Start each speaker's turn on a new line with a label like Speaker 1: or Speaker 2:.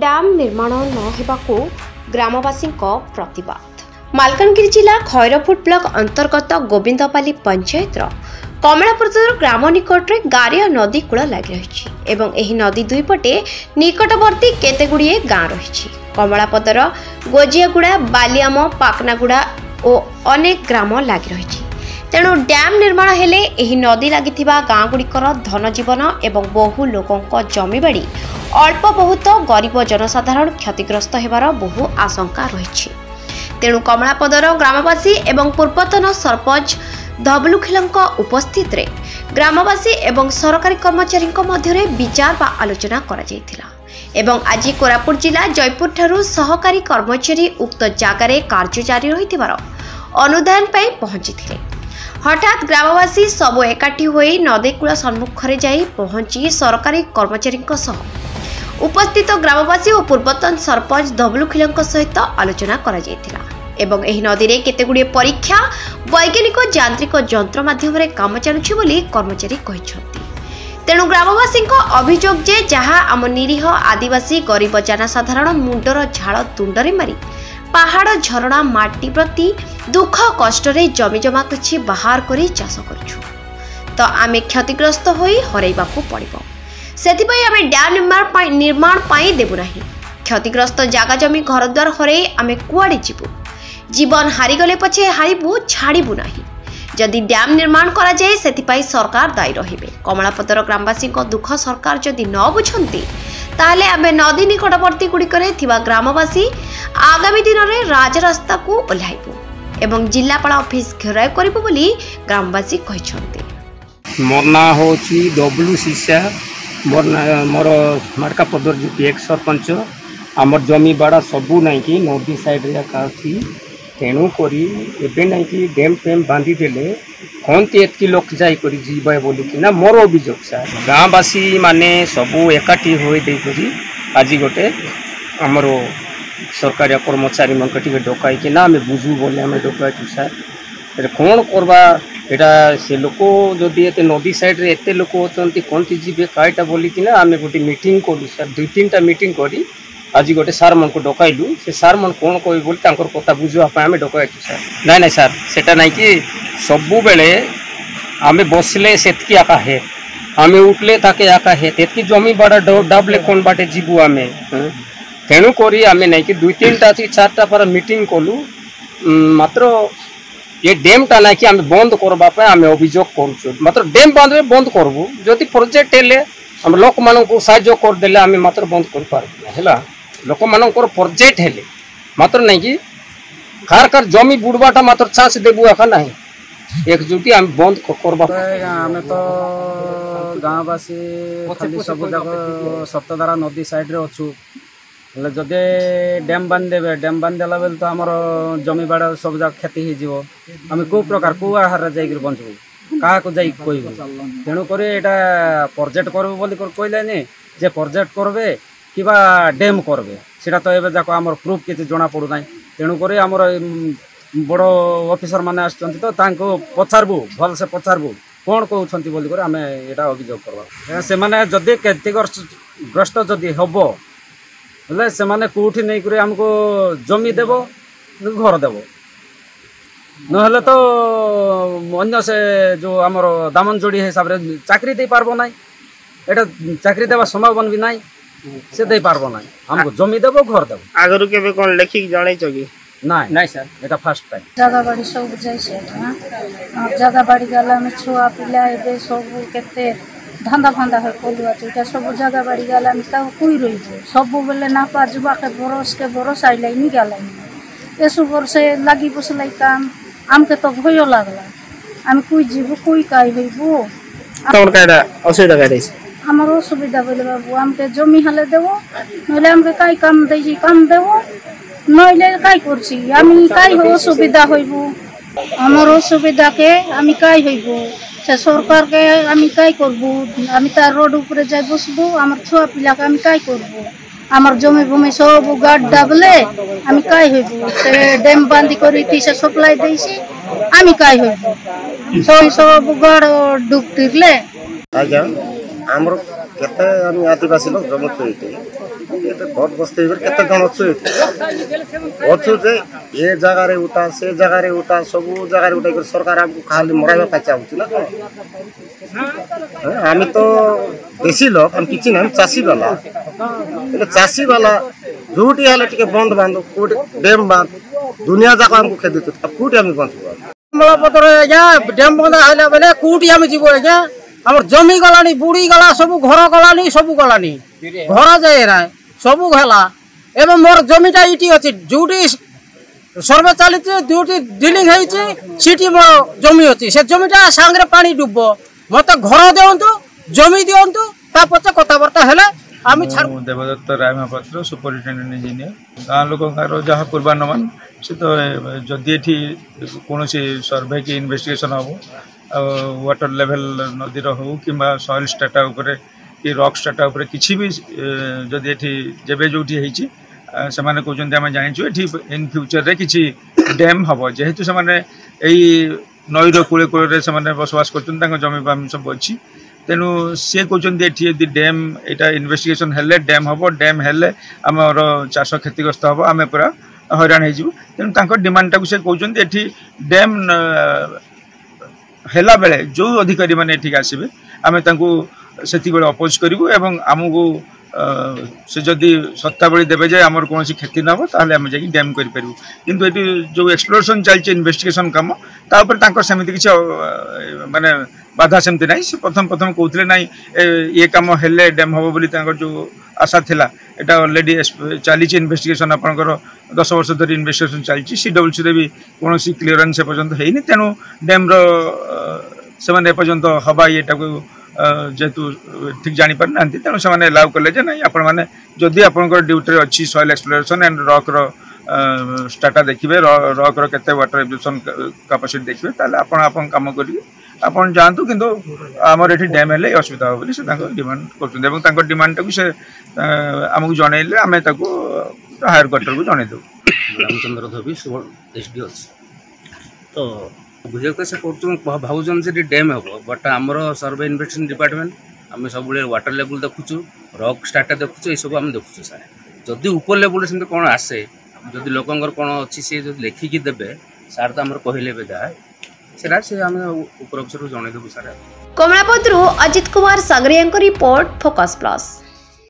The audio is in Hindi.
Speaker 1: ଡ୍ୟାମ୍ ନିର୍ମାଣ ନ ହେବାକୁ ଗ୍ରାମବାସୀଙ୍କ ପ୍ରତିବାଦ। ମାଲକାନଗିରି ଜିଲ୍ଲା ଖଇରପୁଟ ବ୍ଲକ ଅନ୍ତର୍ଗତ ଗୋବିନ୍ଦପାଲି ପଞ୍ଚାୟତର କମଳାପଦର ଗ୍ରାମ ନିକଟରେ ଗାରିଆ ନଦୀ କୂଳ ଲାଗି ରହିଛି ଏବଂ ଏହି ନଦୀ ଦୁଇପଟେ ନିକଟବର୍ତ୍ତୀ କେତେଗୁଡ଼ିଏ ଗାଁ ରହିଛି। କମଳାପଦର ଗୋଜିଆଗୁଡ଼ା, ବାଲିଆମ, ପାକନାଗୁଡ଼ା ଓ ଅନେକ ଗ୍ରାମ ଲାଗି ରହିଛି। ତେଣୁ ଡ୍ୟାମ୍ ନିର୍ମାଣ ହେଲେ ଏହି ନଦୀ ଲାଗିଥିବା ଗାଁଗୁଡ଼ିକର ଧନଜୀବନ ଏବଂ ବହୁ ଲୋକଙ୍କ ଜମିବାଡ଼ି ଅଳ୍ପ ବହୁତ ଗରିବ ଜନସାଧାରଣ କ୍ଷତିଗ୍ରସ୍ତ ହେବାର ବହୁ ଆଶଙ୍କା ରହିଛି। ତେଣୁ କମଳାପଦର ଗ୍ରାମବାସୀ ଏବଂ ପୂର୍ବତନ ସରପଞ୍ଚ ଧବଲୁଖିଲଙ୍କ ଉପସ୍ଥିତିରେ ଗ୍ରାମବାସୀ ଏବଂ ସରକାରୀ କର୍ମଚାରୀଙ୍କ ମଧ୍ୟରେ ବିଚାର ବା ଆଲୋଚନା କରାଯାଇଥିଲା ଏବଂ ଆଜି କୋରାପୁଟ ଜିଲ୍ଲା ଜୟପୁରଠାରୁ ସହକାରୀ କର୍ମଚାରୀ ଉକ୍ତ ଜାଗାରେ କାର୍ଯ୍ୟ ଜାରି ରହିଥିବାର ଅନୁଧ୍ୟାନ ପାଇଁ ପହଞ୍ଚିଥିଲେ। ହଠାତ୍ ଗ୍ରାମବାସୀ ସବୁ ଏକାଠି ହୋଇ ନଦୀକୂଳ ସମ୍ମୁଖରେ ଯାଇ ପହଞ୍ଚି ସରକାରୀ କର୍ମଚାରୀଙ୍କ ସହ ଉପସ୍ଥିତ ଗ୍ରାମବାସୀ ଓ ପୂର୍ବତନ ସରପଞ୍ଚ ଧବଲୁଖିଲଙ୍କ ସହିତ ଆଲୋଚନା କରାଯାଇଥିଲା ଏବଂ ଏହି ନଦୀରେ କେତେଗୁଡ଼ିଏ ପରୀକ୍ଷା ବୈଜ୍ଞାନିକ ଯାନ୍ତ୍ରିକ ଯନ୍ତ୍ର ମାଧ୍ୟମରେ କାମ ଚାଲୁଛି ବୋଲି କର୍ମଚାରୀ କହିଛନ୍ତି। ତେଣୁ ଗ୍ରାମବାସୀଙ୍କ ଅଭିଯୋଗ ଯେ ଯାହା ଆମ ନିରୀହ ଆଦିବାସୀ ଗରିବ ଜନସାଧାରଣ ମୁଣ୍ଡର ଝାଳ ତୁଣ୍ଡରେ ମାରି ପାହାଡ଼ ଝରଣା ମାଟି ପ୍ରତି ଦୁଃଖ କଷ୍ଟରେ ଜମିଜମା କିଛି ବାହାର କରି ଚାଷ କରୁଛୁ, ତ ଆମେ କ୍ଷତିଗ୍ରସ୍ତ ହୋଇ ହରାଇବାକୁ ପଡ଼ିବ। ସେଥିପାଇଁ ଆମେ ଡ୍ୟାମ୍ ନିର୍ମାଣ ପାଇଁ ଦେବୁ ନାହିଁ। କ୍ଷତିଗ୍ରସ୍ତ ଜାଗା ଜମି ଘରଦ୍ୱାର ହରାଇ ଆମେ କୁଆଡ଼େ ଯିବୁ? ଜୀବନ ହାରିଗଲେ ପଛେ ହାରିବୁ, ଛାଡ଼ିବୁ ନାହିଁ। ଯଦି ଡ୍ୟାମ୍ ନିର୍ମାଣ କରାଯାଏ ସେଥିପାଇଁ ସରକାର ଦାୟୀ ରହିବେ। କମଳାପଦର ଗ୍ରାମବାସୀଙ୍କ ଦୁଃଖ ସରକାର ଯଦି ନ ବୁଝନ୍ତି ତାହେଲେ ଆମେ ନଦୀ ନିକଟବର୍ତ୍ତୀ ଗୁଡ଼ିକରେ ଥିବା ଗ୍ରାମବାସୀ ଆଗାମୀ ଦିନରେ ରାଜରାସ୍ତାକୁ ଓହ୍ଲାଇବୁ ଏବଂ ଜିଲ୍ଲାପାଳ ଅଫିସ ଘେରାଉ କରିବୁ ବୋଲି ଗ୍ରାମବାସୀ କହିଛନ୍ତି।
Speaker 2: ମୋର ନାଁ ହେଉଛି ଡବ୍ଲୁ ସିସା। मोर मार्कापदर जो एक सरपंच आमर जमी बाड़ा सबू नाई कि नदी साइड अच्छी तेणुक डैम फैम बांधी देले कौनती एतकी लोक जाकर जीवे बोलिकिना मोर अभियोग सर गाँवासी माने सबू एकाठी हो आज गोटे आमर सरकारी कर्मचारी मन टे डकाईकिना आम बुझू बोले आम डकाइचु सर कौन करवा एटा से लोक जदि एते नदी साइड रे एते लोक अछंती कोनती जीवे काईटा बोलिकिना आमे गोटे मीटिंग करू सर 2-3टा मीटिंग करी आज गोटे सार मन को डकाइलु से सार मन कोन कोइ बोली तांकर कथा बुझवा पा आमे डकाइछु सर नहीं सर सेटा नहीं कि सबु बेले आमे बसले सेतकी आका है आमे उठले ताके आका है तेतकी जमी बाड़ा डाबले कोन बाटे जीवु आमे तेणु करी आमे नहीं कि 2-3टा 4टा पर मीटिंग कलु मात्र ये डैम टा ना कि आम बंद करवाई आम अभियोग करुँ मात्र डैम बांधे बंद करबू जदि प्रोजेक्ट हेले आम लोक मान साहाय्य करदे आम मात्र बंद कर लोक मान प्रोजेक्ट हेले मात्र नहीं कि कार कार जमी बुड़वाटा मात्र चांस देबू एका ना एकजुटी आम बंद करवा
Speaker 3: आम तो गाँववासी खाली सब जाक सप्तधारा नदी साइड रे अच्छु जदि डैम बांधदेवे डैम बांधदेला बेल तो आमर जमी बाड़ सब जगह क्षति हो आम कौ प्रकार कौ आहार जा बंचबू क्या कहबू तेणुक प्रोजेक्ट करूँ बोली कहले जे प्रोजेक्ट करबे कि डैम करबे सीटा तो ये जाक आम प्रूफ किसी जना पड़ूना तेणुक आमर बड़ ऑफिसर माने आछंती तो तांको पचारबू भल से पचारबू कौन कहते बोलिक आम यहाँ अभियोग करवा से माने जदि क्षतिग्रस्त जदि हम बोले से माने कौटी नहीं आमको जमी देव घर देव नहले तो अन्य से जो आमर दामन जोड़ी हिसाब से चाकरी दे पारबो ना एटा चाकरी देवा संभावना भी नहीं से दे पारबो ना हमको जमी देव घर देव
Speaker 4: आगरु केबे कोन लेखिक जानै छगी
Speaker 3: नहीं सर एटा फर्स्ट टाइम
Speaker 5: जगह बाड़ी सब जाइसे जगह बाड़ी गला में छुआ पिला एबे सब केते धंदा फंदा है कोलुआ चुटा सब जगह बाड़ी गला में का कोई रही सब बेले ना पा जुबा के बरस आइले नहीं गला एसु वर्ष लगी बसलाई काम आमके तो भय लागला आम कोई जीव कोई काई होइबो
Speaker 4: कोन कायदा असुविधा कायदा
Speaker 5: हमर असुविधा बोले बाबू आमके जमी हले देबो नले आमके काई काम दैछि काम देबो नले काई करछि आमी काई हो असुविधा होइबो हमर असुविधा के आमी काई होइबो से सरकार के आमी काई करबो आमी तार रोड ऊपर जाय बसबो हमर छुआ पिला के आमी काई करबो हमर जमी भूमि सब गाड डाबले आमी काई होइबो से डैम बांधी करी से सप्लाई दैछि आमी काई होइबो सब गाड डूब तिरले
Speaker 6: आज्ञा हमर केते आमी आदिवासी लोक जमत होइते बहुत बस्ती केते जन अच्छु जे ये जगह रे उठा से जगह रे उठा सब जगह रे उठा सरकार हमको खाली मराइबा पाई चाहूची ना हम तो देसी लोग हम किछि ना चासी वाला चासी वाला झूठी हाले टिके बंद बांध कोट डैम बांध दुनिया जाक हमको खेद कोट हम बंचबो मला पतर आज्ञा डैम बंद हाले बेले कोटी हम जीवो आज्ञा हमर जमी गलानी बुड़ी गला सब घर गलानी सब गलानी घर जाय रा सब होला एवं मोर जमीटा इटी अछि जोटी सर्वे चली दुटी डिलिंग है सीटी मोर जमी अच्छी से जमीटा सांगे पानी डुब मत घर दिंतु जमी दिंतु पचे कथबार्ता हेले
Speaker 7: देवदत्त राय महापात्र सुपरिटेडेंट इंजीनियर गाँव लोक जहाँ पूर्वानुमान से तो जदि कौन सर्वे की इन्वेस्टिगेशन हम वाटर लेवल नदीर हो कि सॉइल स्टाटा कि रॉक स्टाटा किसी भी जदि जेबे जो से कहते आम जाचु ये इन फ्यूचर रे किसी डैम हम जेहेतु से नईर कूले कूल से बसवास कर जमी बामी सब अच्छी तेणु सी कहते ये डैम यहाँ इन्वेस्टिगेशन हेले डैम हम डैम हेले आमर चाष क्षतिग्रस्त हम आम पूरा हैरान हो तेणु डिमांडटा को कहते ये डैम हेला बेले जो अधिकारी मैंने ये आसबे आम से अपोज करूँ एवं आमको से जदि सत्ता बड़ी देवे जाए आमर कौन क्षति न हो ताहले आम जाकि डैम करूँ किंतु ये जो एक्सप्लोरेशन चलती इन्वेस्टिगेशन काम तापर सेमती किसी माने बाधा सेमती ना प्रथम प्रथम कहते ना ये कम हेले डैम हम बोली जो आशा थिला एटा ऑलरेडी चली इन्वेस्टिगेशन आपंकर 10 वर्ष धरी इन्वेस्टिगेशन चलती CWC भी कौन क्लीयरेंस एपर्यंत है तेणु डैम से एपर्यंत हवा येटा को जेहेतु ठीक जापर ना तेणु से अलाउ कले ना आपण मैंने जदि आपंकर ड्यूटी अच्छी soil exploration and rock strata देखिए रॉक केते वाटर एब्जॉर्प्शन कैपेसिटी देखिए ताले आपण काम करिए आपन जानतु किंतु आमर ये डैम हेले असुविधा हो से डिमांड कर डिमांड टाक से आमको जनइले आम हायर क्वार्टर को जनईदेव
Speaker 2: रामचंद्र धोबी SDO तो बुझे से भावुन से डैम हम बट आमर सर्वे इन्वेस्टिगेशन डिपार्टमेंट आम सब वाटर लेवल देखुचु रॉक स्टार्टा देखुचु ये सब आम देखुचु सार जदि ऊपर लेवल से कौन आसे जदि लोकंर कौन अच्छी सी लिखिकी देवे सार तो आम कहले जहाँ से आम ऊपर अफसर को जनईदेव सार
Speaker 1: कमलापदरू Ajit Kumar Sagariya report focus plus.